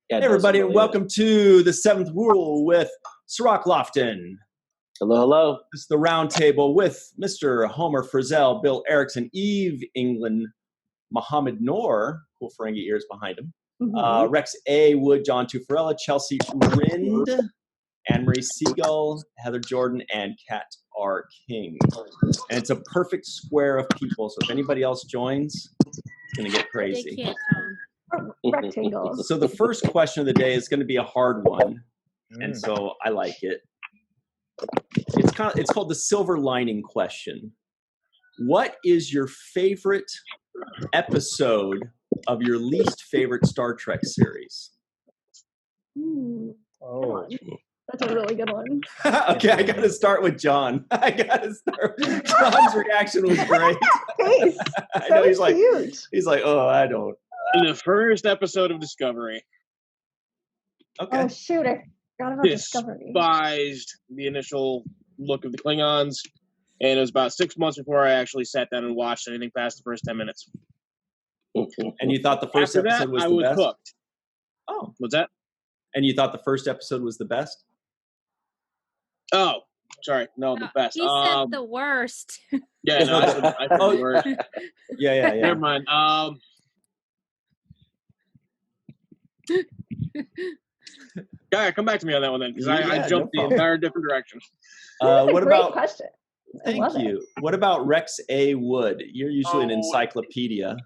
Yeah, Hey everybody, and really welcome to the Seventh Rule with Sirach Lofton. Hello. This is the round table with Mr. Homer Frizzell, Bill Erickson, Eve England, Mohammed Noor, cool Ferengi ears behind him, Rex A. Wood, John Tuffarella, Chelsea Rind, Anne-Marie Siegel, Heather Jordan, and Kat R. King. And it's a perfect square of people, so if anybody else joins, it's going to get crazy. They can't come. Rectangles. So the first question of the day is going to be a hard one, and so I like it. It's called the silver lining question. What is your favorite episode of your least favorite Star Trek series? Oh, that's a really good one. Okay, I got to start with John. John's reaction was great. Thanks. I know So cute. he's like, oh, I don't. The first episode of Discovery. Okay. Oh shoot! I forgot about Discovery. Despised the initial look of the Klingons, and it was about 6 months before I actually sat down and watched anything past the first 10 minutes. And you thought the first After episode that, was I the was best? hooked. Oh. What's that? And you thought the first episode was the best? Oh, sorry. No, the best. He said the worst. Yeah, no, I said the worst. Yeah. Never mind. Yeah, come back to me on that one then, because I jumped the entire different direction. What about? Question. Thank you. What about Rex A. Wood? You're usually an encyclopedia.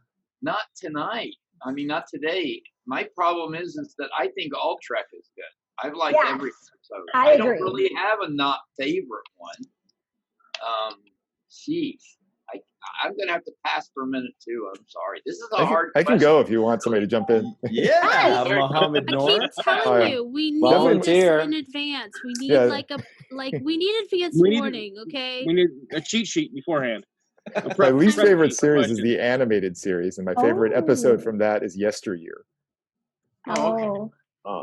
Not tonight. I mean, not today. My problem is that I think all Trek is good. I've liked every episode. I agree. don't really have a not favorite one. Sheesh. I'm going to have to pass for a minute, too. I'm sorry. This is a hard I question. can go if you want somebody to jump in. Yeah, Mohammed I Noor. keep telling you, we need Volunteer. this in advance. We need we need advance warning, okay? We need a cheat sheet beforehand. My least favorite series is the animated series, and my favorite episode from that is Yesteryear. Oh.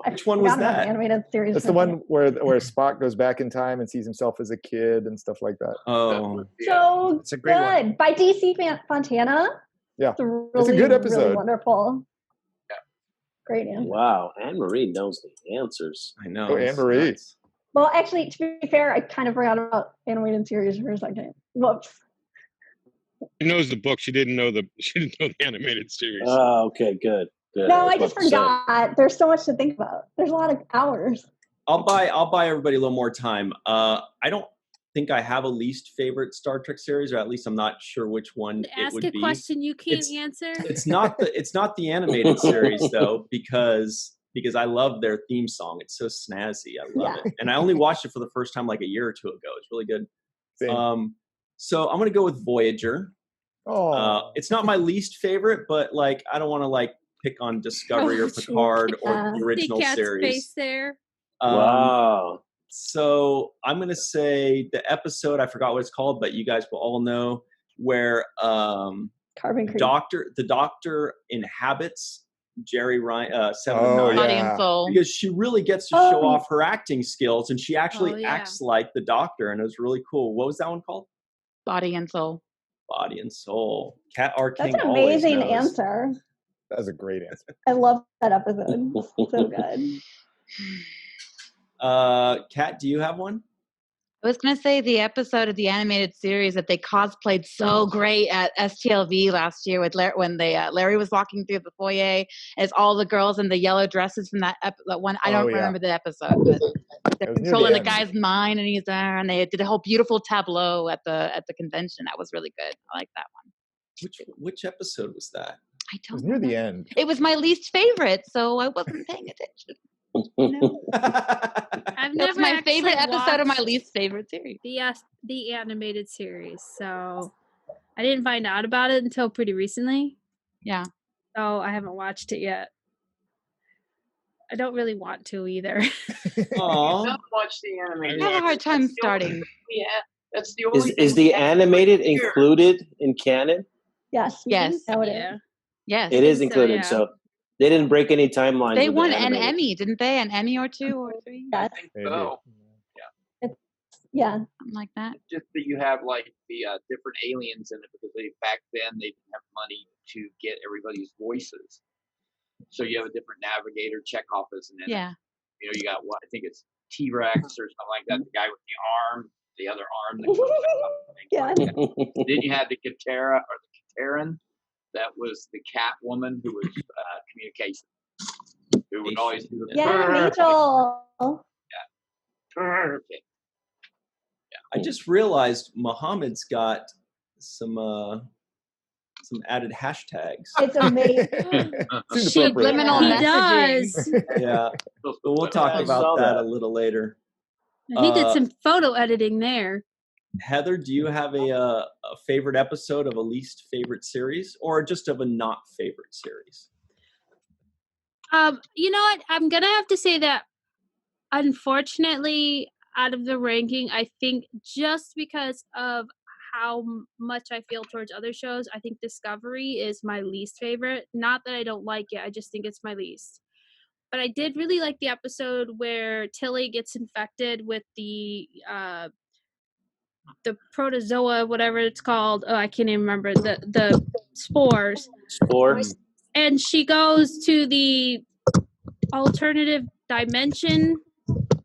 Which one was that? Animated series. It's the one where Spock goes back in time and sees himself as a kid and stuff like that. Oh, So it's a great one. By DC Fontana. Yeah, it's a good episode. Really wonderful. Yeah. Great answer. Wow, Anne-Marie knows the answers. I know. Oh, Anne-Marie. Well, actually, to be fair, I kind of forgot about animated series for a second. Whoops. She knows the book. She didn't know the animated series. Oh, okay, good. No, I just forgot. There's so much to think about. There's a lot of hours. I'll buy everybody a little more time. I don't think I have a least favorite Star Trek series, or at least I'm not sure which one it would be. Ask a question you can't answer. It's not the animated series though, because I love their theme song. It's so snazzy. I love it, and I only watched it for the first time like a year or two ago. It's really good. Same. So I'm gonna go with Voyager. It's not my least favorite, but like I don't want to pick on Discovery or Picard or the original series. Space there. Wow. So I'm going to say the episode, I forgot what it's called, but you guys will all know, where Carbon Creek. the doctor inhabits Jerry Ryan, 7 and 9. Body and Soul. Because she really gets to show off her acting skills, and she actually acts like the doctor, and it was really cool. What was that one called? Body and Soul. Body and Kat R. King. That's an amazing answer. That was a great answer. I love that episode. So good. Kat, do you have one? I was going to say the episode of the animated series that they cosplayed so great at STLV last year with when Larry was walking through the foyer as all the girls in the yellow dresses from that one. I don't remember the episode, but they're controlling the guy's mind and he's there, and they did a whole beautiful tableau at the convention. That was really good. I like that one. Which episode was that? I don't know. It was near the end. It was my least favorite, so I wasn't paying attention. I've That's never my favorite actually episode of my watched least favorite series. The animated series. So I didn't find out about it until pretty recently. Yeah. So I haven't watched it yet. I don't really want to either. Aww. Don't watch the animated. I have a hard time starting. Yeah, that's the only. Is the animated included in canon? Yes. Yes. Now it is. Yes. It is included, so they didn't break any timelines. They with won the an animated. Emmy, didn't they? An Emmy or 2 or 3? Yeah. I think so. Yeah. Something like that. Just that you have the different aliens in it, because back then they didn't have money to get everybody's voices. So you have a different navigator. Chekhov isn't in it. Yeah. You know, you got what I think it's T-Rex or something like that. The guy with the arm, the other arm. That comes up, Yeah. Then you had the Katera or the Kateran. That was the cat woman who was communication. Who would always do the Yeah, Rachel. perfect. I just realized Muhammad's got some added hashtags. It's amazing. Seems She appropriate. Subliminal he messaging. does. Yeah, but we'll talk I about saw that that. a little later. He did some photo editing there. Heather, do you have a favorite episode of a least favorite series, or just of a not favorite series? You know what? I'm gonna have to say that unfortunately, out of the ranking, I think just because of how much I feel towards other shows, I think Discovery is my least favorite. Not that I don't like it, I just think it's my least. But I did really like the episode where Tilly gets infected with the protozoa, whatever it's called. Oh, I can't even remember the spores. Spore. And she goes to the alternative dimension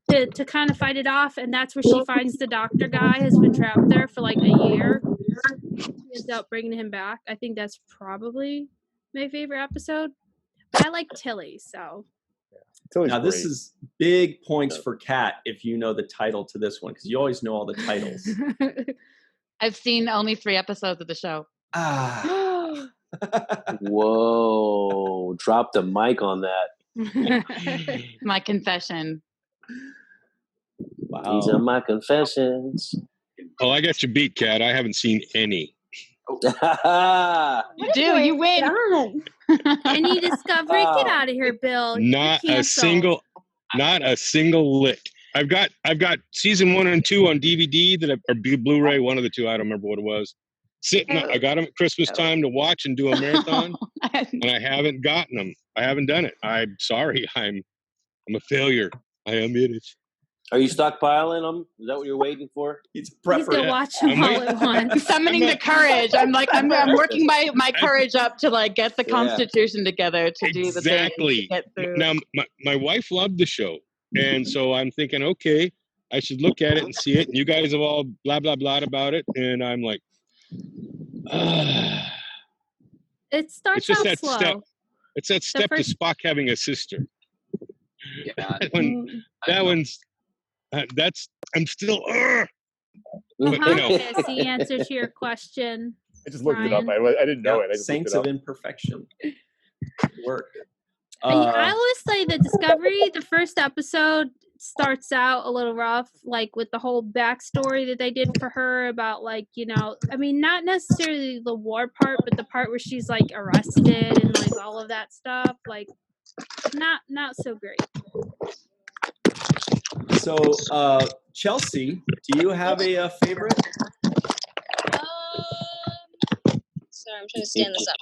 to kind of fight it off, and that's where she finds the doctor guy has been trapped there for like a year. She ends up bringing him back. I think that's probably my favorite episode. But I like Tilly, so. Tilly's Now, this great. is big points for Kat if you know the title to this one, because you always know all the titles. I've seen only 3 episodes of the show. Ah. Whoa! Drop the mic on that. My confession. Wow. These are my confessions. Oh, I got you beat, Kat. I haven't seen any. You do. You win. Any Discovery? Get out of here, Bill. You're Not a canceled. single lick. I've got season 1 and 2 on DVD or Blu-ray, one of the two. I don't remember what it was. I got them at Christmas time to watch and do a marathon, and I haven't gotten them. I haven't done it. I'm sorry. I'm a failure. I admit it. Are you stockpiling them? Is that what you're waiting for? He's He's gonna prepper. watch them all at I'm once. summoning the courage. I'm working my courage up to like get the Constitution together to do the thing. Exactly. To get through. Now, my wife loved the show, and so I'm thinking, okay, I should look at it and see it. And you guys have all blah blah blah about it, and I'm like, It it's starts just out that slow. step. It's that step first- to Spock having a sister. Yeah. That one's that's. I'm still. But, That's the answer to your question. I just looked it up. I didn't know it. I just Saints looked of it up. Imperfection. Work. I always say that Discovery, the first episode starts out a little rough, like with the whole backstory that they did for her about, like, you know, I mean, not necessarily the war part, but the part where she's like arrested and like all of that stuff, like not so great. So, Chelsea, do you have a favorite? Sorry, I'm trying to stand this up.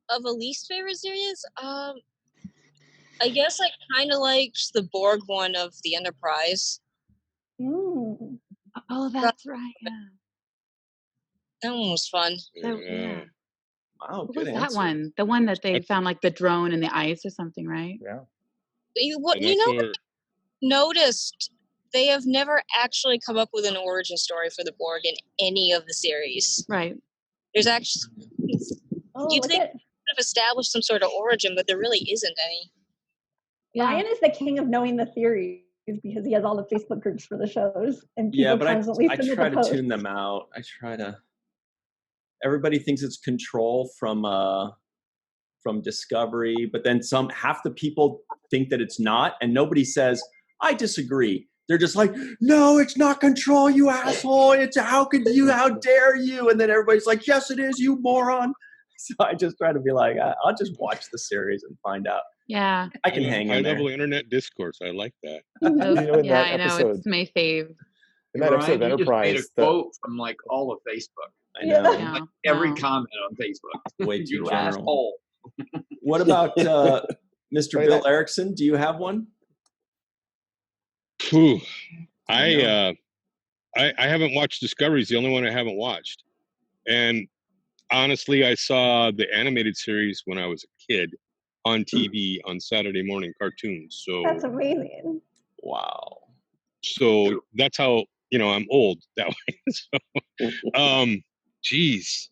Of a least favorite series, I guess I kind of liked the Borg one of the Enterprise. Mm. Oh, that's right. Yeah. That one was fun. Yeah. Wow, What good was that answer. one? The one that they found like the drone in the ice or something, right? Yeah. You And know that's what where- I noticed? They have never actually come up with an origin story for the Borg in any of the series. Right. There's actually Oh, you'd look think at have established some sort of origin, but there really isn't any. Ryan is the king of knowing the theories because he has all the Facebook groups for the shows, and people Yeah, but constantly I submit try the to posts. tune them out. I try to. Everybody thinks it's Control from Discovery, but then half the people think that it's not, and nobody says, I disagree. They're just like, no, it's not Control, you asshole. It's how dare you? And then everybody's like, yes, it is, you moron. So I just try to be like, I'll just watch the series and find out. Yeah. I can hang in there. High-level internet discourse. I like that. Those- You know, in yeah, that I know. episode- It's my fave. In that episode of Ryan, you just made Enterprise, a quote from like all of Facebook. I know. Yeah. Like No, every no. comment on Facebook. Way too You general. asshole. What about Mr. Right, Bill that- Erickson? Do you have one? Phew. I haven't watched Discovery. It's the only one I haven't watched, and honestly, I saw the animated series when I was a kid on TV on Saturday morning cartoons. So That's amazing. Wow. So that's how, I'm old that way. So, geez.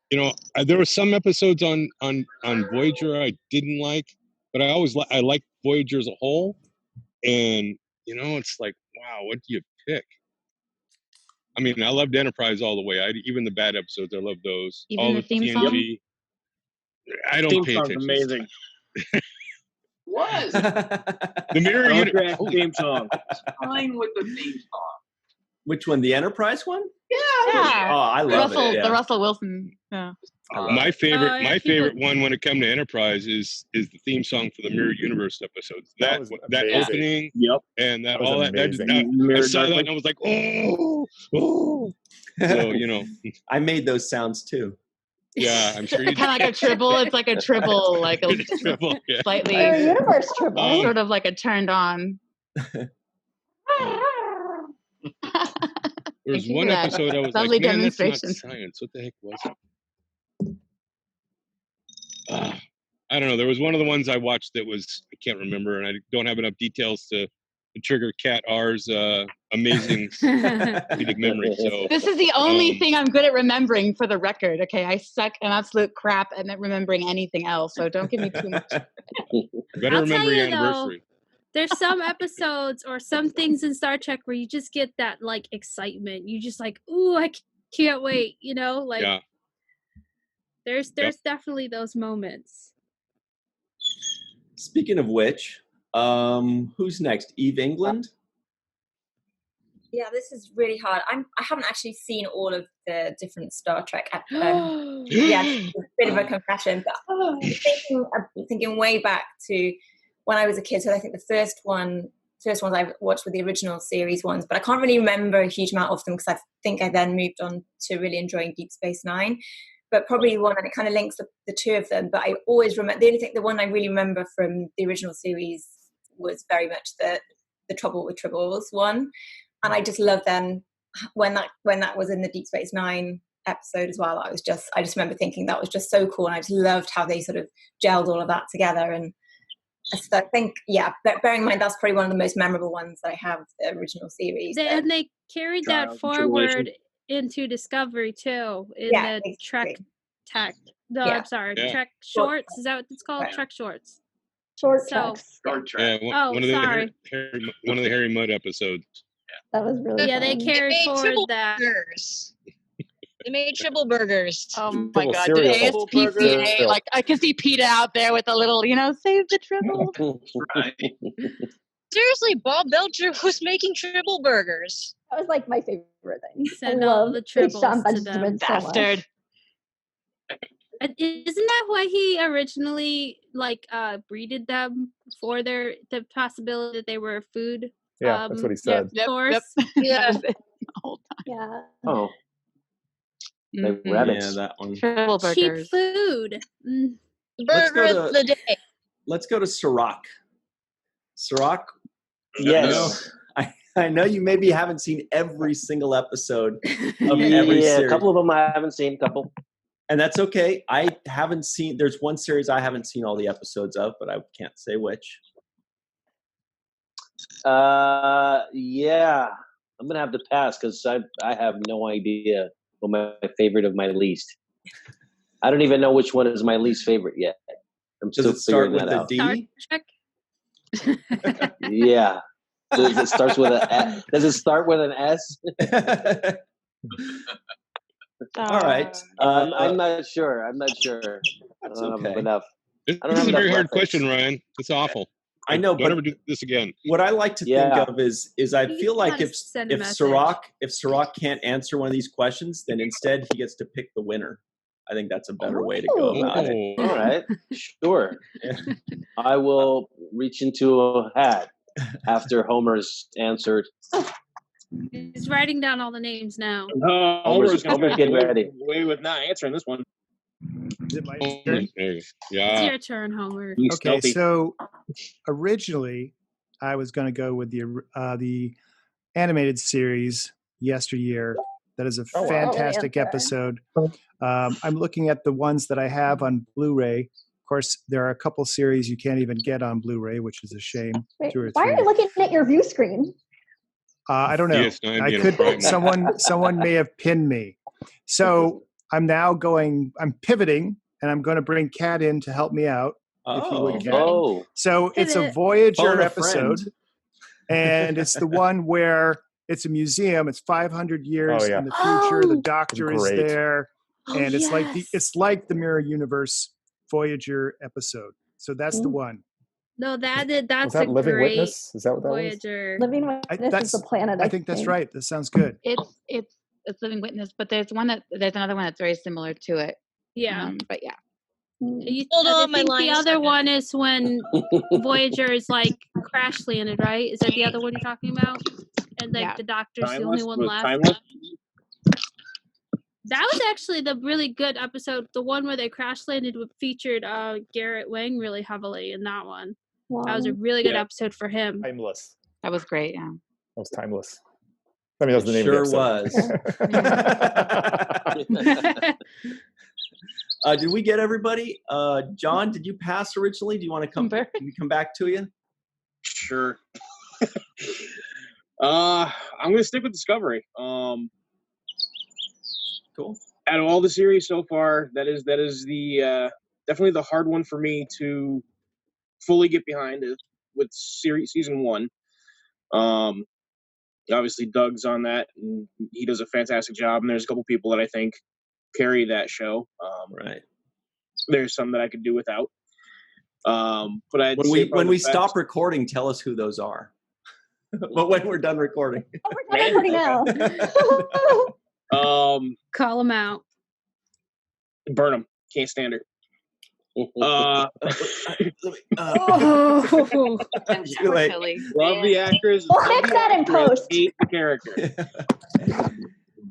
There were some episodes on Voyager I didn't like, but I liked Voyager as a whole. And, it's like, wow, what do you pick? I mean, I loved Enterprise all the way. Even the bad episodes, I loved those. Even all the theme TNG. song? I don't Theme pay song's attention. amazing. Was The mirror Soundtrack theme song. fine with the theme song. Which one? The Enterprise one? Yeah. Oh, I love it. Yeah. The Russell Wilson. Yeah. My favorite, yeah, favorite one when it comes to Enterprise is the theme song for the Mirror Universe episodes. That That was that amazing. opening Yep. and that That was all that. amazing. I Mirror saw that Darkly. and I was like, oh. So I made those sounds too. yeah, I'm sure you Kind of like a tribble. It's like a tribble, like a triple. Yeah. slightly Mirror Universe triple. sort of like a turned on. There was Thank you one for that episode I was lovely like, man, that's not demonstration. science. What the heck was it? I don't know. There was one of the ones I watched that was, I can't remember, and I don't have enough details to trigger Cat R's amazing comedic memory. So This is the only thing I'm good at remembering, for the record. Okay, I suck an absolute crap at not remembering anything else, so don't give me too much. better I'll remember tell your you, though, anniversary. There's some episodes or some things in Star Trek where you just get that like excitement. You just like, ooh, I can't wait. Like Yeah. there's definitely those moments. Speaking of which, who's next? Eve England? Yeah, this is really hard. I haven't actually seen all of the different Star Trek. Yeah, it's a bit of a confession, but I'm thinking way back to when I was a kid. So I think the first ones I watched were the original series ones, but I can't really remember a huge amount of them because I think I then moved on to really enjoying Deep Space Nine. But probably one, and it kind of links the two of them. But I always remember, the one I really remember from the original series was very much the Trouble with Tribbles one. And I just loved then when that was in the Deep Space Nine episode as well. I just remember thinking that was just so cool, and I just loved how they sort of gelled all of that together. And so I think, yeah, bearing in mind that's probably one of the most memorable ones that I have, the original series. And they carried that forward into Discovery too in the Trek Tech. No, Yeah. I'm sorry, Yeah. Trek Shorts. Is that what it's called? Right. Trek Shorts. Short So treks. Star Trek. Yeah, one of the sorry. one of the Harry Mudd episodes. That was really Yeah, they fun. carried made forward triple that. burgers. They made triple burgers. Oh my Triple God! cereal. Did ASPCA, Cereal. like I could see Pete out there with a little, save the triple. Right. Seriously, Bob Belcher was making triple burgers. That was like my favorite thing. Send I all love the Big John tribbles to them. Benjamin so much. Bastard. Isn't that why he originally breeded them for the possibility that they were food? Yeah, that's what he said. Source. Yeah. That was it the whole time. Yeah. Oh, Mhm. like rabbits. Yeah, that one. Triple Cheap burgers. food. Mm. Let's go Burger to- of the day. Let's go to Sirach. Sirach, Yes. I know you maybe haven't seen every single episode of every Yeah, a series. couple of them I haven't seen. Couple. And that's okay. I haven't seen, there's one series I haven't seen all the episodes of, but I can't say which. Yeah, I'm gonna have to pass because I have no idea what my favorite of my least. I don't even know which one is my least favorite yet. I'm Does still it start figuring with that a out. D? Star Trek. Yeah. Does it starts with a? Does it start with an S? All right. I'm not sure. I'm not sure. I That's don't have okay. enough. This I don't is have a very enough hard reference. question, Ryan. It's awful. I know, Don't but ever do this again. what I like to Yeah. think of is I You feel like gotta if send a message. Sirach can't answer one of these questions, then instead he gets to pick the winner. I think that's a better way to go about it. All right. Sure. I will reach into a hat after Homer's answered. He's writing down all the names now. Homer's getting ready. Way with not answering this one. Is it my Oh, turn? there you go. It's Yeah. your turn, Homer. He's Okay, stealthy. so originally I was going to go with the animated series yesteryear, That is a Oh, wow. fantastic episode. I'm looking at the ones that I have on Blu-ray. Of course, there are a couple series you can't even get on Blu-ray, which is a shame. Wait, 2 or 3. why are you looking at your view screen? I don't know. DS9 I being a could. Prime. Someone may have pinned me. So I'm now going. I'm pivoting, and I'm going to bring Kat in to help me out. If you would, Kat. Oh. So it's a Pivot. Voyager Phone a episode, friend. and it's the one where it's a museum. It's 500 years Oh, yeah. in the future. The Oh. doctor is Great. there, Oh, and it's yes. like the Mirror Universe Voyager episode. So that's the one. No, that's Was a that Living great Witness? Is that what that was? Voyager. Living Witness is the planet. I think that's right. That sounds good. It's Living Witness, but there's another one that's very similar to it. Yeah. But yeah. Hold I on, my think line the is other stuck. one is when Voyager is like crash landed, right? Is that the other one you're talking about? And like the doctor's the only one left. That was actually the really good episode. The one where they crash landed featured Garrett Wang really heavily in that one. That was a really good episode for him. Timeless. That was great, yeah. That was timeless. I mean, that was the name Sure of the episode. Did we get everybody? John, did you pass originally? Do you want to come? Can we come back to you? Sure. I'm gonna stick with Discovery. Cool. Out of all the series so far, that is the definitely the hard one for me to fully get behind with season 1. Obviously Doug's on that, and he does a fantastic job. And there's a couple people that I think carry that show. Right. There's some that I could do without. But I'd when say we probably the stop best- recording, tell us who those are. But when we're done recording, We're recording now. Call him out. Burn them. Can't stand her. Oh. Too late. Love the actress. We'll fix that in post. Hate the character.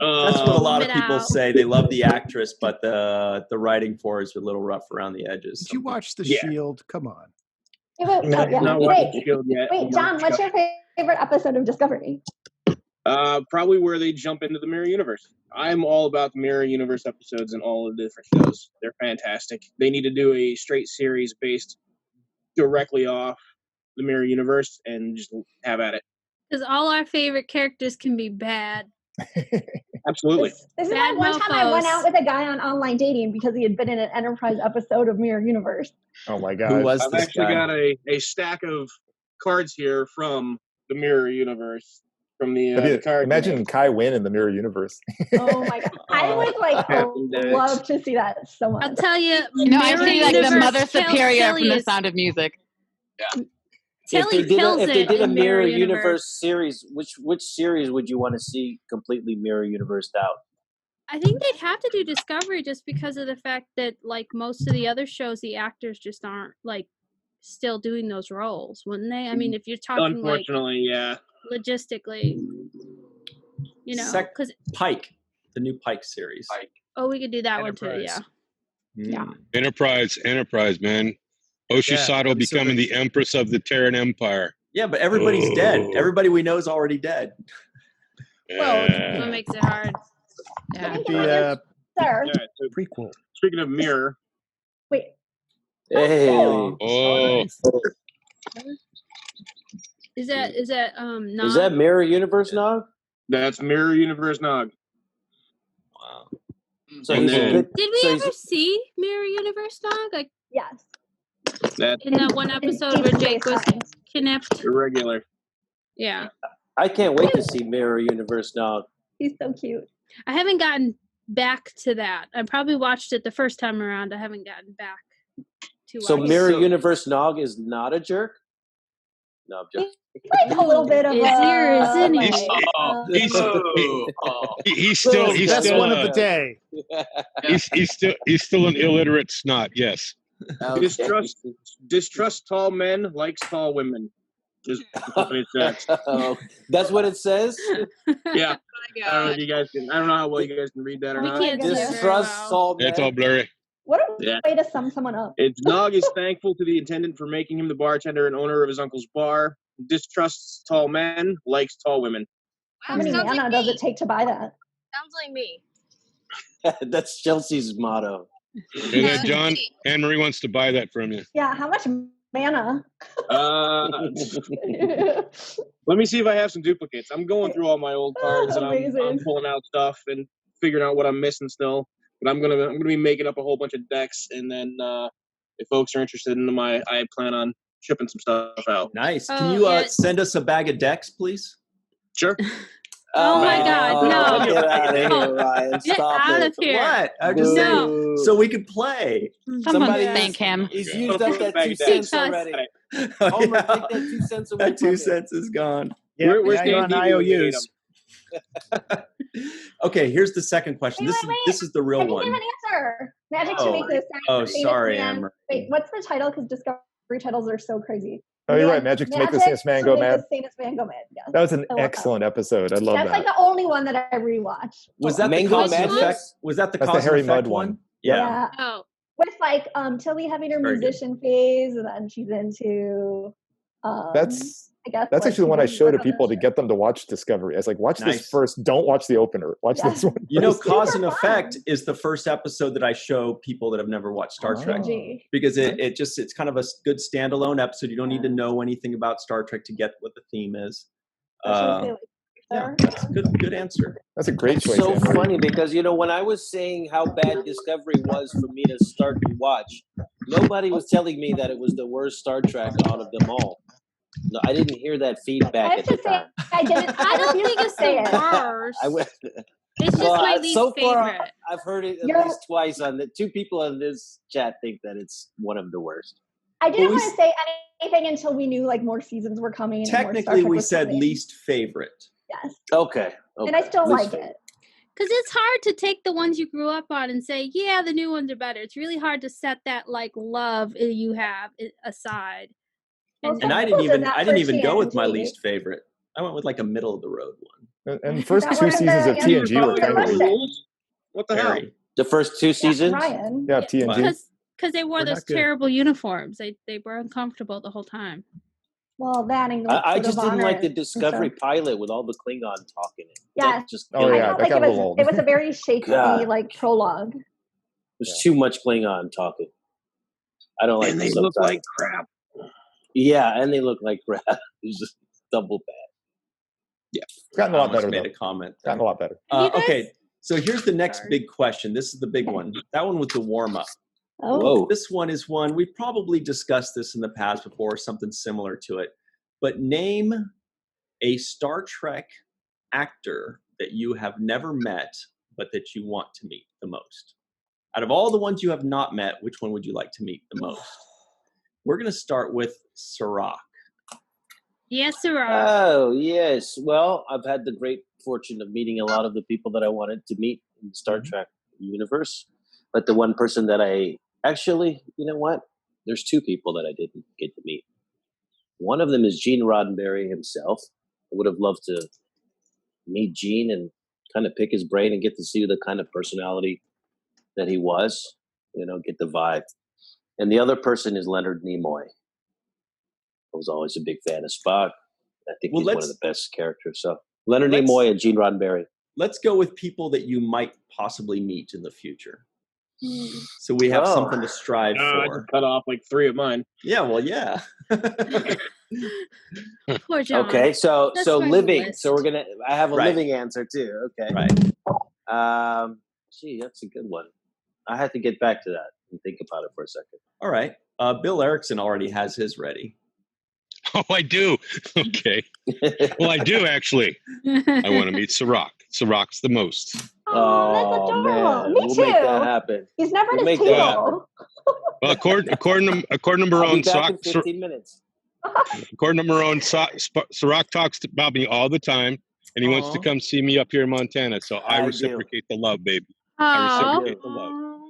That's what a lot of Spit people out. say. They love the actress, but the writing for her is a little rough around the edges. Did you watch The Yeah. Shield? Come on. Not watching the Shield yet. Wait, John, what's your favorite episode of Discovery? Probably where they jump into the Mirror Universe. I'm all about the Mirror Universe episodes and all of the different shows. They're fantastic. They need to do a straight series based directly off the Mirror Universe and just have at it. Because all our favorite characters can be bad. Absolutely. This is Bad like one time I went mofos. out with a guy on online dating because he had been in an Enterprise episode of Mirror Universe. Oh my God. Who was I've this actually guy? got a stack of cards here from the Mirror Universe. From the card. Imagine Kai Wynn in the Mirror Universe. Oh my god. I would like love to see that so much. I'll tell you, No, I Mirror see like the Universe Mother kills Superior from The Tilly's- Sound of Music. Tilly kills if they it did a in Mirror Mirror Universe series, which series would you want to see completely Mirror Universed out? I think they'd have to do Discovery just because of the fact that, like most of the other shows, the actors just aren't like still doing those roles, wouldn't they? I mean, if you're talking like Unfortunately, yeah. logistically, you know, because Pike, the new Pike series. we could do that one too. Yeah. Yeah. Enterprise, man. Oshi Yeah, Sato I'm so becoming the Empress of the Terran Empire. Yeah, but everybody's dead. Oh. Everybody we know is already dead. Well, that's what makes it hard. Yeah. It'd be a Sir. All right, so prequel. speaking of Mirror, Wait. Hey. Oh, Is that Is not? that Mirror Universe now? that's Mirror Universe Nog. Wow. So And he's a then- good. Did we so he's ever see Mirror Universe Dog? Like Yes. That in that one episode where Jake was kidnapped? irregular. Yeah. I can't wait to see Mirror Universe now. He's so cute. I haven't gotten back to that. I probably watched it the first time around. I haven't gotten back to So watch Mirror it. Universe Nog is not a jerk? No, I'm joking. Like a little bit of Is he or isn't he? he's still Best still one of the day. he's still an illiterate snot. Yes. Okay. Distrust tall men, likes tall women. Is what it says. Oh, that's what it says? Yeah. I don't know if you guys can. I don't know how well you guys can read that or We not. can't do it very Distrust well. all It's all men. blurry. What a Yeah. way to sum someone up. It's Nog is thankful to the intendant for making him the bartender and owner of his uncle's bar. Distrusts tall men, likes tall women. How many mana does it take to buy that? sounds like me. That's Chelsea's motto. Hey, that John, Anne Marie wants to buy that from you. Yeah, how much mana? Let me see if I have some duplicates. I'm going through all my old cards and I'm Amazing. pulling out stuff and figuring out what I'm missing still. But I'm gonna be making up a whole bunch of decks, and then if folks are interested in them, I plan on shipping some stuff out. Nice. Can Oh, you yeah. send us a bag of decks, please? Sure. Oh my God, no. Get out of No. here, Ryan. Get Stop out it. of here. What? I'm just No. saying, so we could play. Someone Somebody thank him. He's Okay. used up that 2 cents already. Oh, Homer, yeah. take that 2 cents away. That 2 cents is gone. Yeah, Where's now you're on Dan Deagle when you need IOUs. Okay, here's the second question. Wait, This is the I real didn't one. give an answer. Magic Oh. to make this. Oh, famous sorry, man. Amber. Wait, what's the title? Because Discovery titles are so crazy. Oh, you're right. Magic to make the famous man go mad. The famous man go mad. Yes. That was an I love that. excellent episode. I love That's like that. the only one that I rewatched. Was that the Mango cause and Madness? effect? Was that the That's the cause Harry and effect Mudd one. Yeah. Oh, With like Tilly having her Very good. musician phase, and then she's into. That's I guess That's like, actually the one I she's show to working on people to this get them to watch Discovery. I was like, watch Nice. this first. Don't watch the opener. Watch Yeah. this one. You know, first. cause and effect is the first episode that I show people that have never watched Star Trek. Gee. Because it's kind of a good standalone episode. You don't need to know anything about Star Trek to get what the theme is. Especially if they Yeah, like that's a good answer. That's a great It's choice. so Anne-Marie. funny because when I was saying how bad Discovery was for me to start to watch, nobody was telling me that it was the worst Star Trek out of them all. No, I didn't hear that I feedback have at to the say, time. I didn't. I don't refuse think to it's say the it. worst. I went, It's just my least so far, favorite. I've heard it at You're- least twice on the 2 people in this chat think that it's one of the worst. I didn't Well, we want to say anything until we knew like more seasons were coming. and more Star Technically, Trek we was said coming. least favorite. Yes, Okay. and I still Least like it. Because it's hard to take the ones you grew up on and say, yeah, the new ones are better. It's really hard to set that like love you have aside. Well, And I People didn't did that even go with my TNG. least favorite. I went with like a middle of the road one. And the first That 2 was seasons the of TNG were answer. kind of weak. Rules? What the hell? Harry. The first 2 seasons? Ryan. Yeah, TNG. Because they wore We're those not good. terrible uniforms. They were uncomfortable the whole time. Well, that and I Code just of didn't like Honor the and Discovery stuff. pilot with all the Klingon talk in it. Yeah. That just Oh, I yeah, felt that like got it a was. little It was a very shaky God. like prologue. There's too much Klingon talking. I don't like And the they look subtitles. like crap. Yeah, and they look like crap. It's just double bad. It's gotten a I lot almost better, made though. a comment. Gotten a lot better. Have you guys- Okay, so here's the next Sorry. big question. This is the big one. That one was the warm up. Oh, Whoa. This one is one we've probably discussed this in the past before, something similar to it. But name a Star Trek actor that you have never met, but that you want to meet the most. Out of all the ones you have not met, which one would you like to meet the most? We're going to start with Sirach. Yes, sir. Oh, yes. Well, I've had the great fortune of meeting a lot of the people that I wanted to meet in the Star Trek universe. But the one person that actually, you know what? There's 2 people that I didn't get to meet. One of them is Gene Roddenberry himself. I would have loved to meet Gene and kind of pick his brain and get to see the kind of personality that he was, get the vibe. And the other person is Leonard Nimoy. I was always a big fan of Spock. I think Well, he's one of let's- the best characters. So Leonard let's- Nimoy and Gene Roddenberry. Let's go with people that you might possibly meet in the future. So we have Oh. something to strive I for. just cut off like 3 of mine. Yeah, well, yeah. Poor John. Okay, so That's so my living. list. So I have a Right. living answer too. Okay. Right. Gee, that's a good one. I had to get back to that and think about it for a second. All right. Bill Erickson already has his ready. Oh, I do. Okay. Well, I do actually. I want to meet Sirach. Sirach's the most. Oh, that's adorable. man, Me we'll too. make that happen. He's never We'll at his make that table. Well, according to I'll Marone, be back in Sirach, 15 minutes. according to Marone, Sirach talks about me all the time, and he wants to Aw. come see me up here in Montana. So I I do. reciprocate the love, baby. I Aw. reciprocate the love.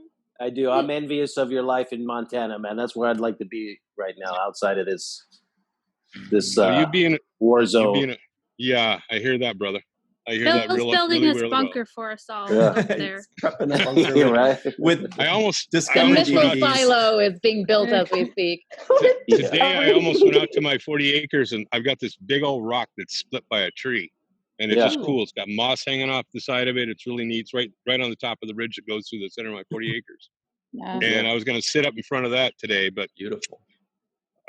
I do. I'm envious of your life in Montana, man. That's where I'd like to be right now, outside of this So you being, war you zone. being, I hear that, brother. I hear that Bill's real, building really, his really well. bunker for us all Yeah. up there. He's prepping a bunker You're right. with I almost The Discovery went missile out- DVDs. silo is being built as we speak. Today I almost went out to my 40 acres and I've got this big old rock that's split by a tree. And it's Yeah. just cool. It's got moss hanging off the side of it. It's really neat. It's right on the top of the ridge that goes through the center of my 40 acres. Yeah. And I was going to sit up in front of that today, but Beautiful.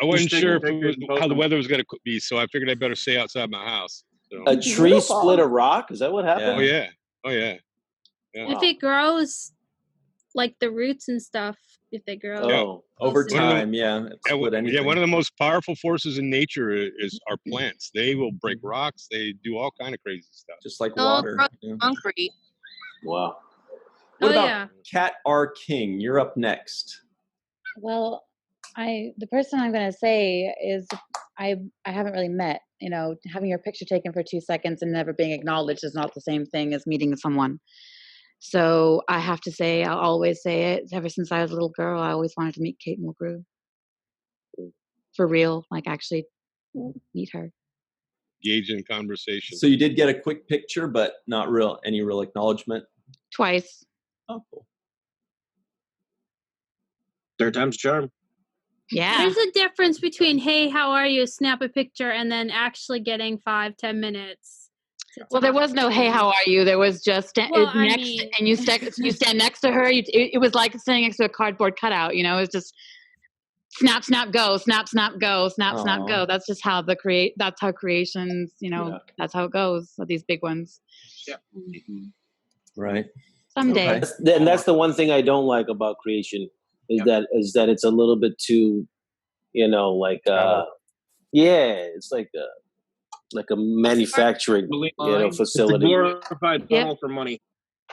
I wasn't Just sure taking if it was, pictures and post how the them. weather was going to be, so I figured I'd better stay outside my house. So. A tree Beautiful. split a rock? Is that what happened? Oh yeah, oh yeah. If it grows, like the roots and stuff, if they grow. Oh. Over close to- time, yeah. Split anything. One of the most powerful forces in nature is our plants. They will break rocks. They do all kind of crazy stuff. Just like Oh, water. gross. Yeah. Concrete. Wow. What Oh, about yeah. Kat R. King? You're up next. Well, the person I'm going to say is I haven't really met. Having your picture taken for 2 seconds and never being acknowledged is not the same thing as meeting someone. So I have to say, I'll always say it. Ever since I was a little girl, I always wanted to meet Kate Mulgrew. For real, like actually meet her. Engage in conversation. So you did get a quick picture, but not any real acknowledgement. Twice. Oh, cool. Third time's a charm. Yeah. There's a difference between, hey, how are you, snap a picture, and then actually getting 5-10 minutes. Well, there was no, hey, how are you? There was just Well, I next, mean- and you stand next to her. It was like standing next to a cardboard cutout. It was just snap, snap, go, snap, snap, go, snap, snap, Aw. go. That's just how that's how creations, Yeah. that's how it goes with these big ones. Yeah. Right. Someday. Okay. And that's the one thing I don't like about creation is that it's a little bit too, like it's like a manufacturing It's a facility. glorified Yep. funnel for money.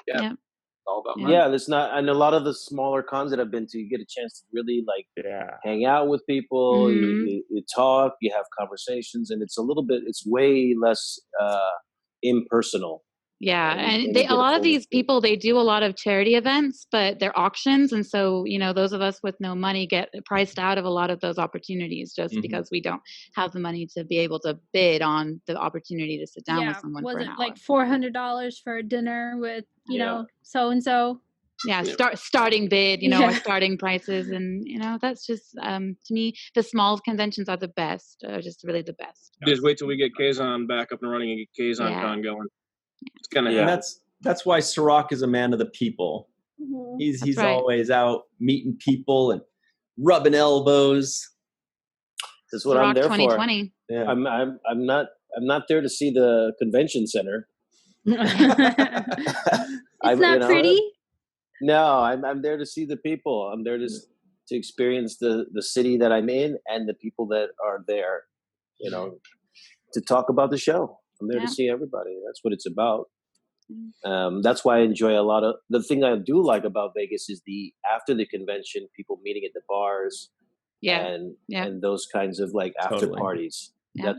Yeah. Yep. It's all about money. Yeah, there's not, and a lot of the smaller cons that I've been to, you get a chance to really like hang out with people, Mhm. you talk, you have conversations, and it's way less impersonal. Yeah, And and you a get a lot of full these people, they do a lot of charity events, but they're auctions, and so those of us with no money get priced out of a lot of those opportunities just Mhm. because we don't have the money to be able to bid on the opportunity to sit down with someone was for it an hour. like $400 for a dinner with Yeah. so and so? Yeah, starting bid, or Yeah. starting prices, and that's just to me, the small conventions are the best, just really the best. Just wait till we get Kazan back up and running and get Kazan Yeah. Con going. It's gonna And happen. that's why Sirach is a man of the people. Mhm. He's right. always out meeting people and rubbing elbows. That's what I'm Rock there 2020. Yeah. for. I'm not there to see the convention center. It's not pretty. No, I'm there to see the people. I'm there to experience the city that I'm in and the people that are there, to talk about the show. I'm there Yeah. to see everybody. That's what it's about. That's why I enjoy a lot of the thing I do like about Vegas is after the convention, people meeting at the bars Yeah. and those kinds of like after Totally. parties. Yeah.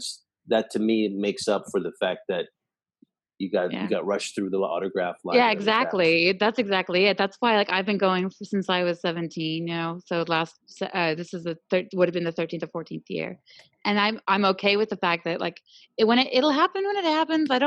That to me makes up for the fact that you got rushed through the autograph line. Yeah, really fast. exactly. That's exactly it. That's why, I've been going since I was 17. So this is would have been the 13th or 14th year, and I'm okay with the fact that it'll happen when it happens. I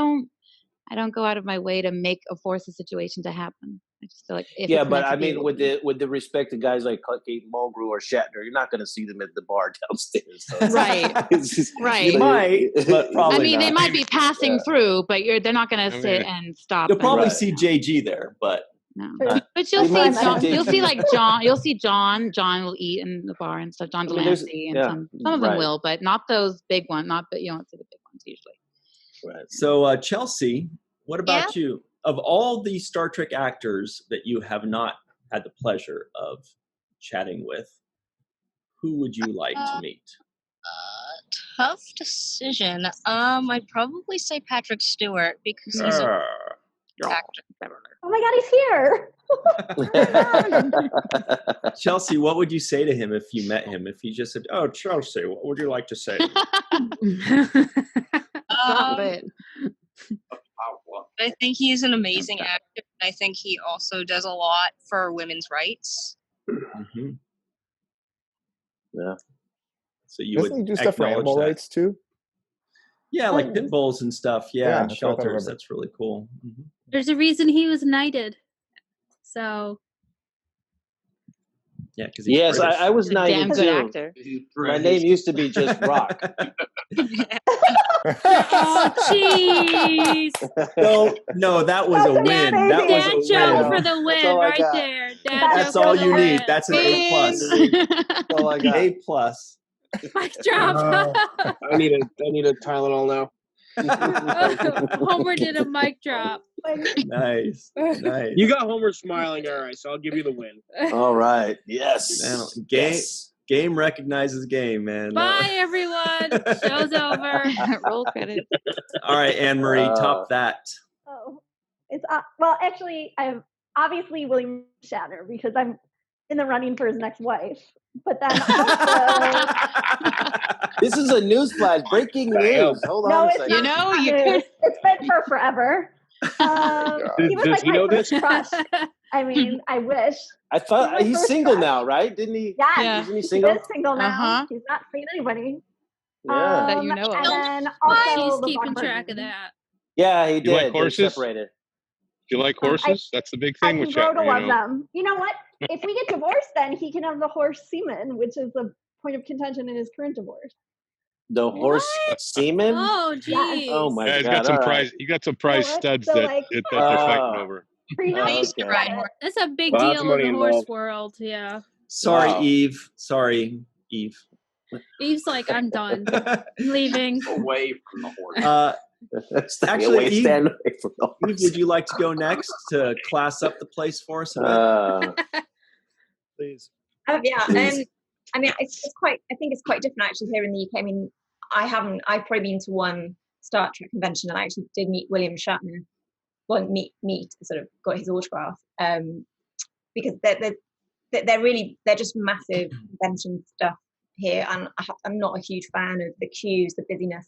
don't go out of my way to force a situation to happen. I just feel like if Yeah, it's but meant to I be, mean, it will with be. the respect to guys like Kate Mulgrew or Shatner, you're not going to see them at the bar downstairs. So Right. it's just, Right. You might, but probably I mean, they not. might be passing through, but they're not going to I sit mean, and stop. You'll probably and- see JG there, but No. Uh, But you'll you see might see John. Dave. You'll see John. You'll see John. John will eat in the bar and stuff. John I mean, there's- Delancey and yeah, some of them right. will, but not those big ones. You don't see the big ones usually. Right. so Chelsea, what about you? Of all the Star Trek actors that you have not had the pleasure of chatting with, who would you like to meet? Tough decision. I'd probably say Patrick Stewart because he's a actor. Oh my God, he's here. Chelsea, what would you say to him if you met him? If he just said, "Oh, Chelsea, what would you like to say?" Stop it. I think he's an amazing actor. I think he also does a lot for women's rights. Mhm. Yeah. So you Doesn't he would do stuff for acknowledge animal that. rights too? Yeah, like pit bulls and stuff. Yeah, Yeah, and that's what I thought I shelters. remembered. That's really cool. Mhm. There's a reason he was knighted. So Yeah, because Yes, I was He's a damn knighted good too. actor. My name used to be just Rock. Oh, jeez. No, that was a win. That was Dad a joke win. for the win right there. Dad That's joke all for you the need. win. That's an A plus. That's all I got. A plus. Mic drop. I need a Tylenol now. Homer did a mic drop. Nice. You got Homer smiling, all right, so I'll give you the win. All right. Yes. Man, Yes. game recognizes game, man. Bye, everyone. Show's over. Roll credit. All right, Anne Marie, top that. Oh, it's well, actually, I'm obviously William Shatner because I'm in the running for his next wife. But then also, This is a news flash. Breaking news. Hold on a it's second. not news. It's been for forever. He was Does like he know my first this? crush. I mean, I wish. I thought He's my he's first single crush. now, right? Didn't he? Yeah, Isn't he single? He is single now. Uh-huh. He's not seeing anybody. Yeah. That you know of. And then She's also keeping LeVar track of Burton. that. Yeah, he You did. like They horses? separated. Do you like horses? That's the big I thing can with grow to Shatner, love you know. them. You know what? If we get divorced, then he can have the horse semen, which is the point of contention in his current divorce. The horse semen? Oh, geez. Oh my Yeah, he's god. got some all prize. right. You got some prize So studs so that like- that they're fighting Oh. over. I used to ride That's a big Lots of deal money in the horse involved. world. Yeah. Sorry, Wow. Eve. Sorry, Eve. Eve's like, I'm done. I'm leaving. Away from the horse. Stay Actually, away, Eve, stand away from the Eve, would you like to go next to class up the place for us a bit? Please. Yeah, Please. I mean, it's quite. I think it's quite different actually here in the UK. I mean, I've probably been to one Star Trek convention, and I actually did meet William Shatner. Well, meet, sort of got his autograph. Because they're just massive convention stuff here, and I'm not a huge fan of the queues, the busyness.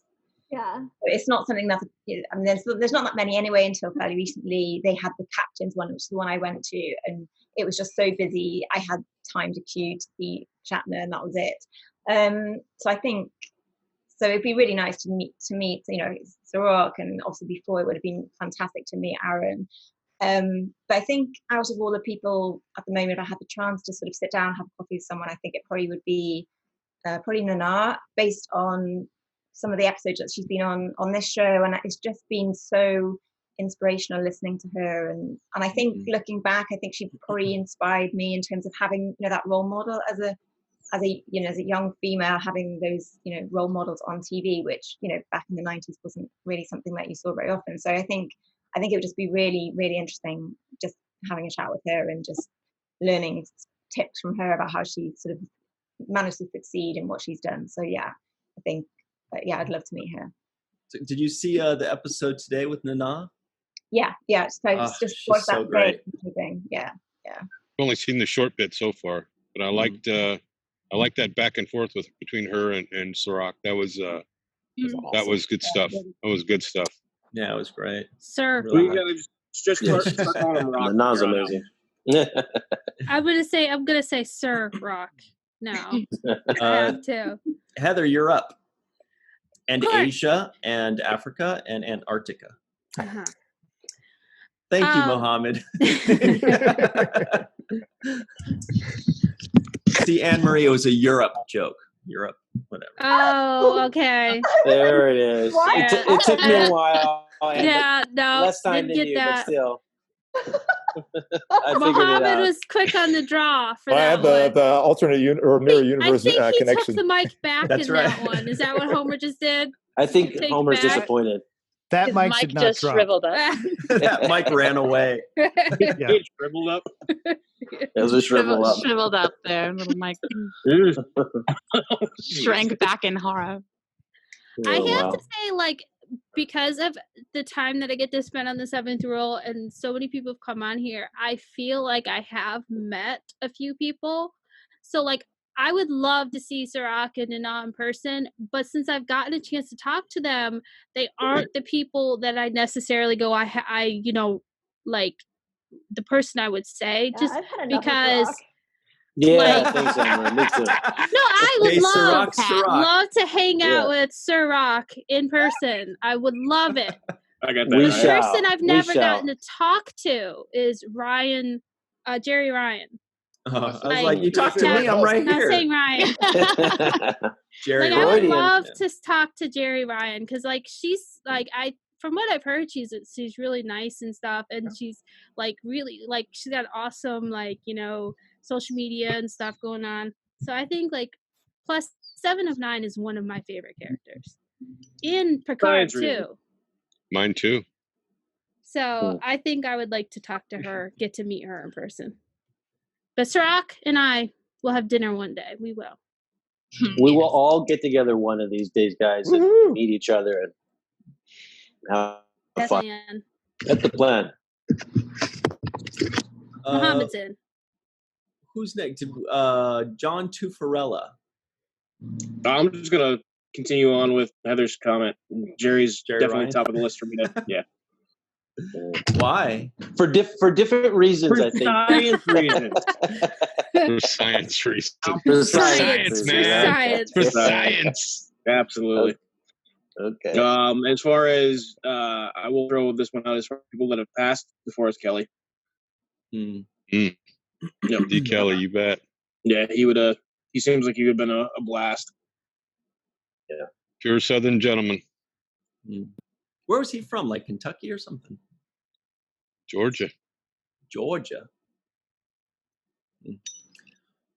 Yeah. It's not something that I mean, there's not that many anyway. Until fairly recently, they had the captain's one, which is the one I went to, and it was just so busy. I had time to queue to see Shatner, and that was it. So I think so. It'd be really nice to meet you know, Sirach, and obviously before it would have been fantastic to meet Aaron. But I think out of all the people at the moment, if I had the chance to sort of sit down and have coffee with someone, I think it probably would be probably Nana, based on some of the episodes that she's been on this show, and it's just been so inspirational listening to her. And I think looking back, I think she probably inspired me in terms of having, you know, that role model as a young female, having those, you know, role models on TV, which, you know, back in the 90s wasn't really something that you saw very often. So I think it would just be really, really interesting just having a chat with her and just learning tips from her about how she sort of managed to succeed in what she's done. So yeah, I think, I'd love to meet her. So did you see the episode today with Nana? Yeah. So it's just she's watched so that great. thing. Yeah. I've only seen the short bit so far, but I liked that back and forth between her and Sirach. That was that was good stuff. That was good stuff. Yeah, it was great. Sir. Really We gotta just start calling him Rock. Nana's amazing. I'm gonna say Sir Rock now. I have to. Heather, you're up. And Of course. Asia and Africa and Antarctica. Uh-huh. Thank you, Mohammed. See, Anne Marie, it was a Europe joke. Europe, whatever. Oh, okay. There it is. It took me a while. and Yeah, no, less time didn't than get you, that. but still. I figured it Mohammed out. was quick on the draw for Well, I that had the alternate or mirror universe I think he connection. took the mic back That's in right. that one. Is that what Homer just did? I think Take Homer's back. disappointed. That His mic mic did not just drop. shriveled up. Yeah, Mike ran away. Yeah. It shriveled up. It was a shrivel up. Shriveled up there, little Mike shrank back in horror. I Oh, have wow. to say, like, because of the time that I get to spend on the seventh rule, and so many people have come on here, I feel like I have met a few people. So, like, I would love to see Sirach and Nana in person, but since I've gotten a chance to talk to them, they aren't the people that I necessarily go, you know, like the person I would say, Yeah, just I've had enough of because. Sirach. Yeah, Like- thanks, Emma. Me too. No, I would Hey, love Sirach. to hang out Yeah. with Sirach in person. I would love it. I got that. We The right. shall. person I've We never shall. gotten to talk to is Ryan, Jerry Ryan. I was like, you talk to me, I'm right Not here. saying Ryan. Jerry Like I would Ryan. love to talk to Jerry Ryan because like she's like from what I've heard she's really nice and stuff, and she's like really like she's got awesome like social media and stuff going on. So I think like plus 7 of 9 is one of my favorite characters in Picard too. Mine too. So I think I would like to talk to her, get to meet her in person. But Sirach and I will have dinner one day. We will. We will all get together one of these days, guys, and meet each other and have fun. Man. That's the plan. Muhammad's in. Who's next? John Tuffarella. I'm just gonna continue on with Heather's comment. Jerry's definitely Ryan? top of the list for me. Yeah. Why? For different reasons, I think. Science reasons. For science reasons. For science, man. For Science. science. Absolutely. Okay. As far as I will throw this one out as far as people that have passed before us, Kelly. D. Yep. Kelly, you bet. Yeah, he would. He seems like he would have been a blast. Yeah. Pure Southern gentleman. Where was he from? Like Kentucky or something? Georgia. Georgia.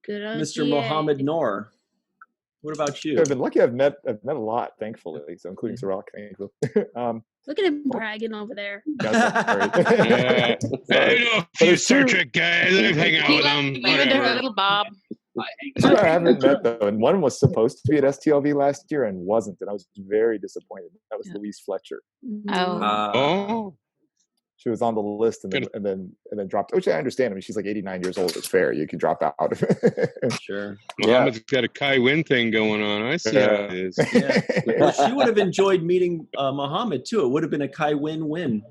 Good old Mr. GA. Mohammed Noor. What about you? I've been lucky. I've met a lot, thankfully. So including Sirach, thankfully. Look at him bragging over there. I know a few Star Trek guys. I hang out with them. Whatever. Little Bob. Two I haven't met though, and one was supposed to be at STLV last year and wasn't, and I was very disappointed. That was Louise Fletcher. Oh. She was on the list and then dropped, which I understand. I mean, she's like 89 years old. It's fair. You can drop out of it. Sure. Muhammad's got a Kai Wynn thing going on. I see how it is. Yeah. Well, she would have enjoyed meeting Muhammad too. It would have been a Kai win-win.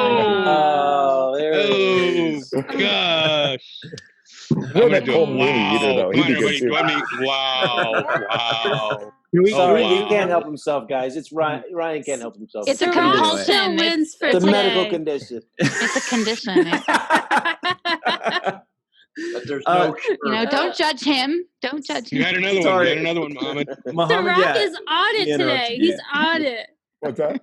Oh, there it is. Gosh. We met Cole Mooney either, though. He'd be good too. Wow. Sorry, he can't help himself, guys. It's Ryan. Ryan can't help himself. It's a compulsion. Wins for It's a today. medical condition. It's a condition. But there's no cure. Don't judge him. Don't judge him. You had another one. Sorry. You had another one, Muhammad. Muhammad, Sirach yeah. is on it Yeah, no, today. yeah. He's on it. What's that?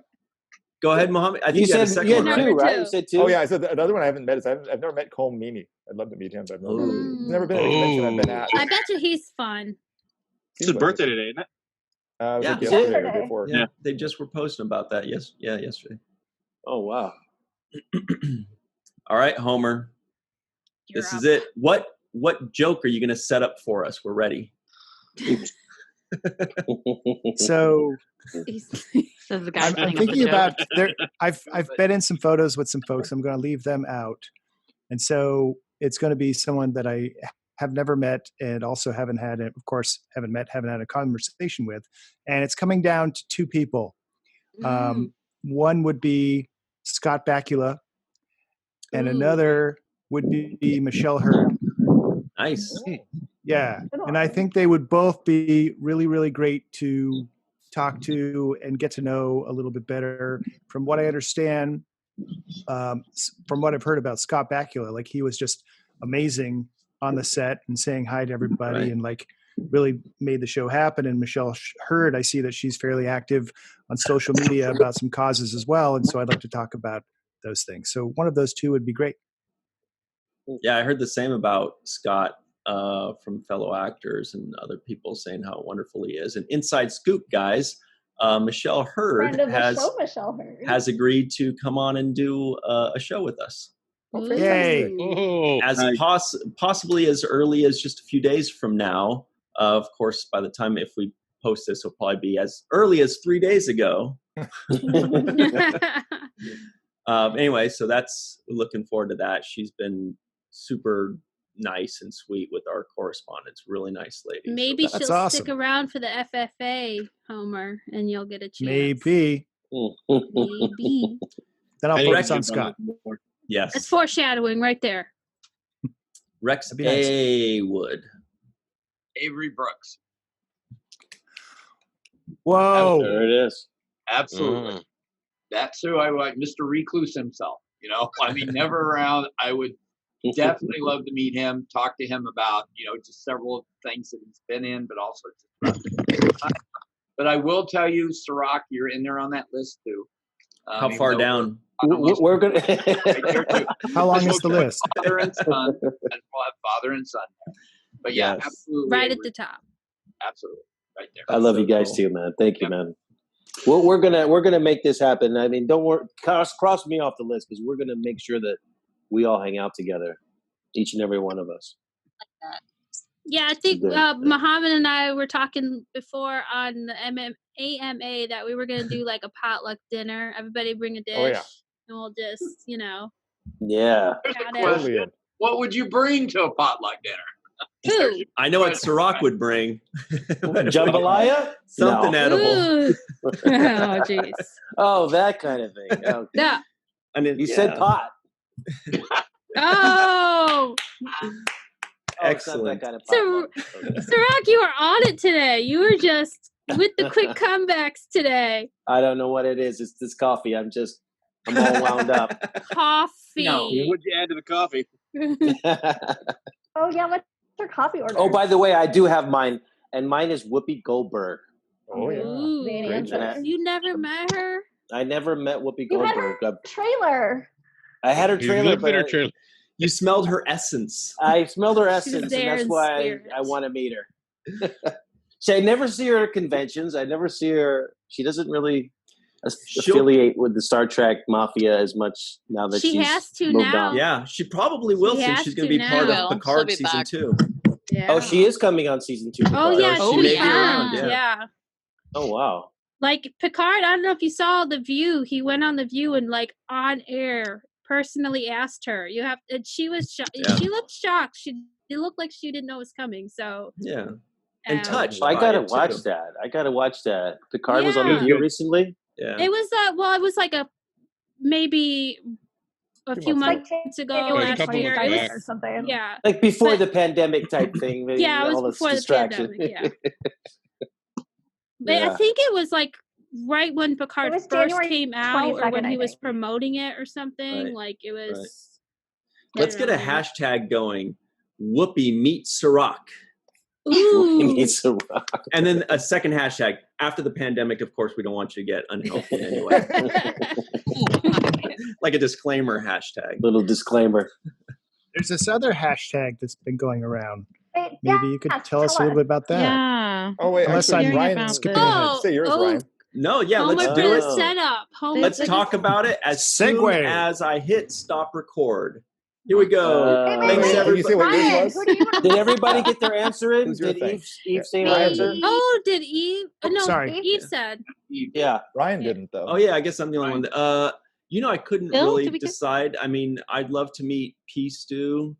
Go ahead, Muhammad. I think You you had a said second you one, had right? two, right? Two. You said two. Oh yeah, I said the other one I haven't met is I've never met Cole Meany. I'd love to meet him, but I've never been at a convention I've been at. I bet you he's fun. It's his birthday today, isn't it? It was Yeah. like yesterday or the day before. Yeah, they just were posting about that. Yesterday. Oh wow. All right, Homer. You're This up. is it. What joke are you going to set up for us? We're ready. So Says the guy I'm setting up the thinking joke. about there. I've been in some photos with some folks. I'm going to leave them out, and so it's going to be someone that I have never met and also haven't had, of course, haven't had a conversation with, and it's coming down to two people. One would be Scott Bakula, and another would be Michelle Hurd. Nice. Yeah, and I think they would both be really, really great to talk to and get to know a little bit better. From what I understand, from what I've heard about Scott Bakula, like he was just amazing on the set and saying hi to everybody, Right. and like really made the show happen. And Michelle Hurd, I see that she's fairly active on social media about some causes as well, and so I'd like to talk about those things. So one of those two would be great. Yeah, I heard the same about Scott from fellow actors and other people saying how wonderful he is. And inside scoop, guys, Michelle Hurd Friend of the has show, Michelle Hurd. has agreed to come on and do a show with us. Yay! Oh, As possibly as early as just a few days from now. Of course, by the time if we post this, it'll probably be as early as 3 days ago. Anyway, so that's looking forward to that. She's been super nice and sweet with our correspondence. Really nice lady. Maybe That's she'll awesome. stick around for the FFA, Homer, and you'll get a chance. Maybe. Maybe. Then I'll Hey, focus on Rex- Scott. Yes. That's foreshadowing right there. Rex That'd be nice. A. Wood. Avery Brooks. Whoa! There it is. Absolutely. That's who I like. Mr. Recluse himself. I mean, never around. I would Definitely love to meet him, talk to him about, just several things that he's been in, but also just about But I will tell you, Sirach, you're in there on that list too. How far down? We're gonna. How long is the list? Father and son, and we'll have father and son. But yeah, Yes. absolutely. Right at the top. Absolutely, right there. I love you guys too, man. Thank you, man. We're gonna make this happen. I mean, don't worry, cross me off the list because we're gonna make sure that we all hang out together, each and every one of us. Yeah, I think Muhammad and I were talking before on the AMA that we were going to do like a potluck dinner. Everybody bring a dish. Oh, yeah. And we'll just, Yeah. Question. What would you bring to a potluck dinner? Food. I know what Sirach would bring. Jambalaya? Something No. edible. Oh, jeez. Oh, that kind of thing. Okay. Yeah. And then, You said pot. Oh. Excellent. It's not that kind of So, potluck. Sirach, you were on it today. You were just with the quick comebacks today. I don't know what it is. It's this coffee. I'm all wound up. Coffee. No, what'd you add to the coffee? Oh yeah, what's your coffee order? Oh, by the way, I do have mine, and mine is Whoopi Goldberg. Oh yeah. Ooh. Great Great answer. You never met her? I never met Whoopi You had Goldberg. her trailer. I had her You trailer, lived but in her trailer. You smelled her essence. I smelled her essence, and there that's in why spirit. I want to meet her. See, I never see her at conventions. I never see her. She doesn't really affiliate with the Star Trek Mafia as much now that She she's has to moved now. on. Yeah, she probably will She since has she's going to to be part now. of Picard She'll be season back. 2. Yeah. Oh, she is coming on season 2. Oh, Picard. yeah, Oh, she may be is. around, yeah. Yeah. Oh, wow. Like Picard, I don't know if you saw The View. He went on The View and like on air personally asked her. And she was Yeah. she looked shocked. It looked like she didn't know it was coming. So Yeah. And touched. I by gotta it, too. watch that. I gotta watch that. Picard was on Yeah. The View recently. Yeah. it was it was like maybe a Few few months months ago a last couple year. months It back. was- or something. yeah. Like before But- the pandemic type thing. Yeah, it was all this before the distraction. pandemic, yeah. But I Yeah. think it was like right when Picard was first January came out, or 22nd, when I he was think. promoting it or something. Right, Like it was. I Let's don't get a know. hashtag going. Whoopi meet Sirach. Ooh. It's a rock. And then a second hashtag. After the pandemic, of course, we don't want you to get unhealthy anyway. Like a disclaimer hashtag. Little disclaimer. There's this other hashtag that's been going around. Wait, Maybe you could yes, tell us a little bit about that. Yeah. Oh wait, Unless actually, I'm Ryan, about skipping this. ahead. Say yours, Oh, Ryan. No, yeah, Homer let's for do the it. setup. Homer Let's for the- talk about it as soon Segue. as I hit stop record. Here we go. Wait, Thanks, wait. Can you say what yours Ryan, was? who do you want Did everybody get their answer in? Who's your Did thing? Eve say her Ryan answer? did. Oh, did Eve? No, Sorry. Eve said. Yeah. Ryan didn't though. Oh yeah, I guess I'm the only one. I couldn't Bill, really did we get- decide. I mean, I'd love to meet P. Stew.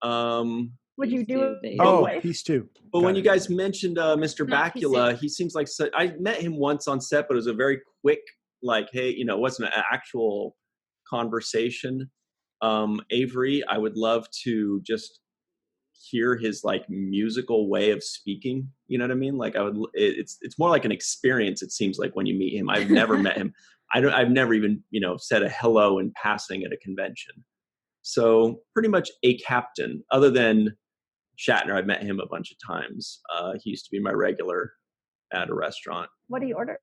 Would you do it? Oh, Anyway. piece 2. But Got when it. you guys mentioned Mr. Not PC. Bakula, he seems like I met him once on set, but it was a very quick, like, hey, it wasn't an actual conversation. Avery, I would love to just hear his like musical way of speaking. You know what I mean? Like it's more like an experience. It seems like when you meet him. I've never met him. I've never even said a hello in passing at a convention. So pretty much a captain, other than Shatner. I've met him a bunch of times. He used to be my regular at a restaurant. What do you order?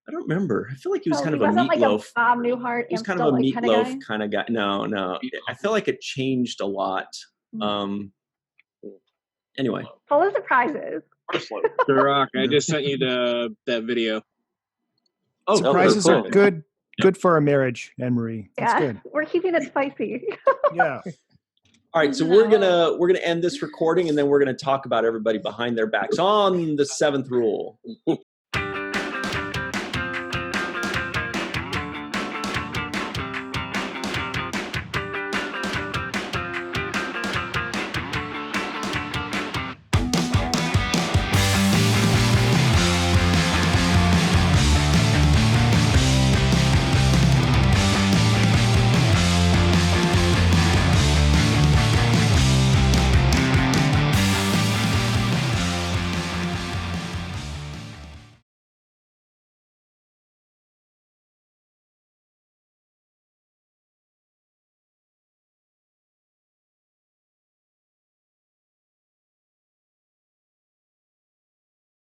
I don't remember. I feel like he was Oh, kind of he a wasn't like meatloaf. a Bob Newhart. He was kind Amstel, of a like, meatloaf guy? kind of guy. No. I feel like it changed a lot. Anyway. Full of surprises. Rock, I just sent you that video. Oh, Surprises cool. are good for a marriage, Anne Marie. That's Yeah, good. we're keeping it spicy. Yeah. All right, so we're gonna end this recording, and then we're gonna talk about everybody behind their backs on the 7th rule.